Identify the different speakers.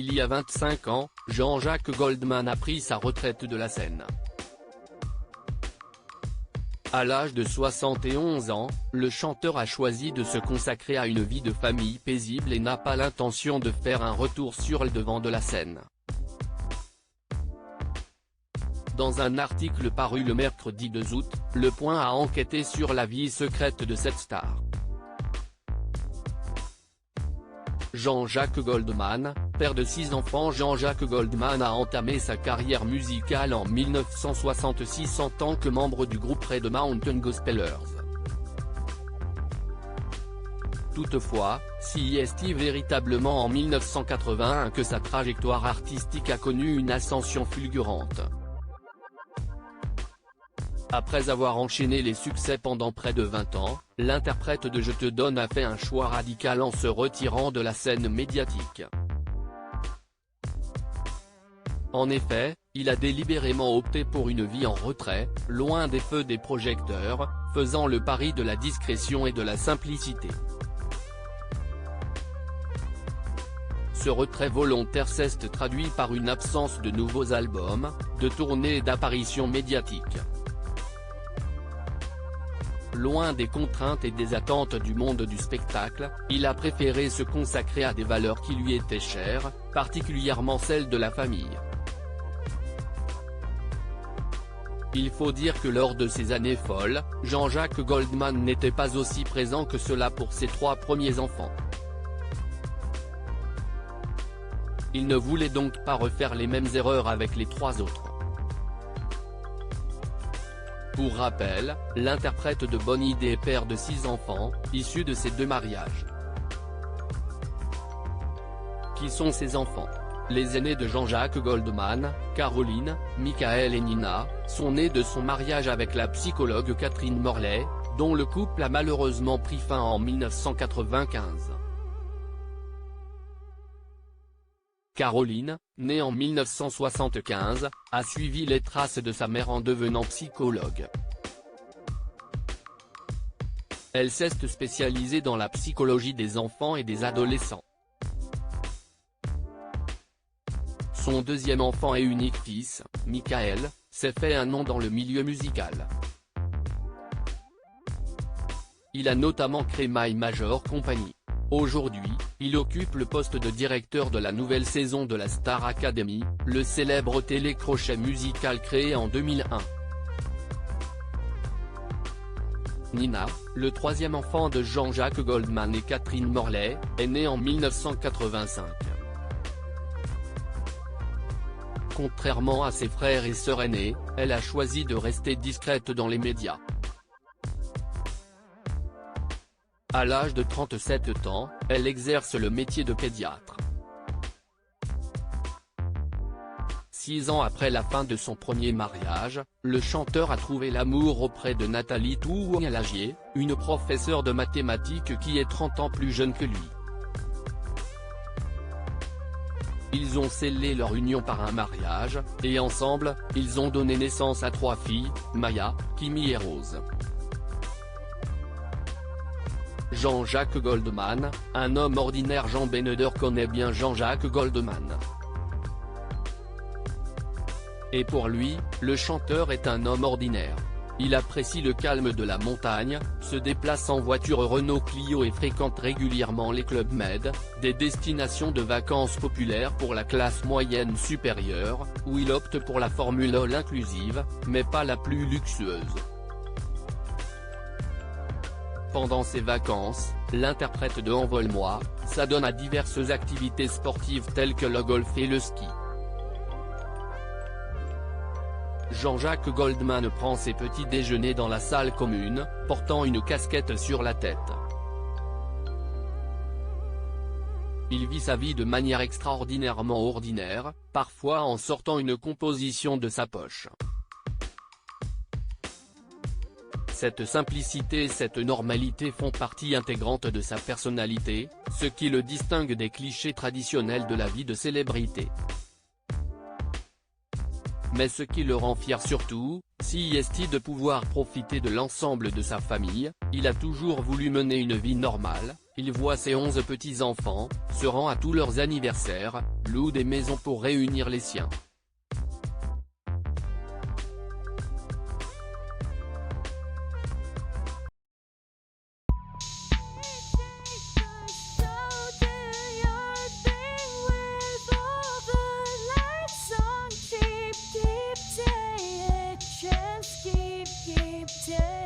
Speaker 1: Il y a 25 ans, Jean-Jacques Goldman a pris sa retraite de la scène. À l'âge de 71 ans, le chanteur a choisi de se consacrer à une vie de famille paisible et n'a pas l'intention de faire un retour sur le devant de la scène. Dans un article paru le mercredi 2 août, Le Point a enquêté sur la vie secrète de cette star. Jean-Jacques Goldman, père de 6 enfants. Jean-Jacques Goldman a entamé sa carrière musicale en 1966 en tant que membre du groupe Red Mountain Gospelers. Toutefois, c'est véritablement en 1981 que sa trajectoire artistique a connu une ascension fulgurante. Après avoir enchaîné les succès pendant près de 20 ans, l'interprète de Je te donne a fait un choix radical en se retirant de la scène médiatique. En effet, il a délibérément opté pour une vie en retrait, loin des feux des projecteurs, faisant le pari de la discrétion et de la simplicité. Ce retrait volontaire s'est traduit par une absence de nouveaux albums, de tournées et d'apparitions médiatiques. Loin des contraintes et des attentes du monde du spectacle, il a préféré se consacrer à des valeurs qui lui étaient chères, particulièrement celles de la famille. Il faut dire que lors de ces années folles, Jean-Jacques Goldman n'était pas aussi présent que cela pour ses 3 premiers enfants. Il ne voulait donc pas refaire les mêmes erreurs avec les 3 autres. Pour rappel, l'interprète de Bonne Idée est père de 6 enfants, issus de ses 2 mariages. Qui sont ces enfants? Les aînés de Jean-Jacques Goldman, Caroline, Michael et Nina, sont nés de son mariage avec la psychologue Catherine Morley, dont le couple a malheureusement pris fin en 1995. Caroline, née en 1975, a suivi les traces de sa mère en devenant psychologue. Elle s'est spécialisée dans la psychologie des enfants et des adolescents. Son 2e enfant et unique fils, Michael, s'est fait un nom dans le milieu musical. Il a notamment créé My Major Company. Aujourd'hui, il occupe le poste de directeur de la nouvelle saison de la Star Academy, le célèbre télécrochet musical créé en 2001. Nina, le 3e enfant de Jean-Jacques Goldman et Catherine Morley, est née en 1985. Contrairement à ses frères et sœurs aînés, elle a choisi de rester discrète dans les médias. À l'âge de 37 ans, elle exerce le métier de pédiatre. 6 ans après la fin de son premier mariage, le chanteur a trouvé l'amour auprès de Nathalie Toualagier, une professeure de mathématiques qui est 30 ans plus jeune que lui. Ils ont scellé leur union par un mariage, et ensemble, ils ont donné naissance à 3 filles, Maya, Kimi et Rose. Jean-Jacques Goldman, un homme ordinaire. Jean Beneder connaît bien Jean-Jacques Goldman. Et pour lui, le chanteur est un homme ordinaire. Il apprécie le calme de la montagne, se déplace en voiture Renault Clio et fréquente régulièrement les clubs Med, des destinations de vacances populaires pour la classe moyenne supérieure, où il opte pour la formule all inclusive, mais pas la plus luxueuse. Pendant ses vacances, l'interprète de Envole-moi s'adonne à diverses activités sportives telles que le golf et le ski. Jean-Jacques Goldman prend ses petits déjeuners dans la salle commune, portant une casquette sur la tête. Il vit sa vie de manière extraordinairement ordinaire, parfois en sortant une composition de sa poche. Cette simplicité et cette normalité font partie intégrante de sa personnalité, ce qui le distingue des clichés traditionnels de la vie de célébrité. Mais ce qui le rend fier surtout, si est de pouvoir profiter de l'ensemble de sa famille. Il a toujours voulu mener une vie normale, il voit ses 11 petits-enfants, se rend à tous leurs anniversaires, loue des maisons pour réunir les siens.
Speaker 2: Keep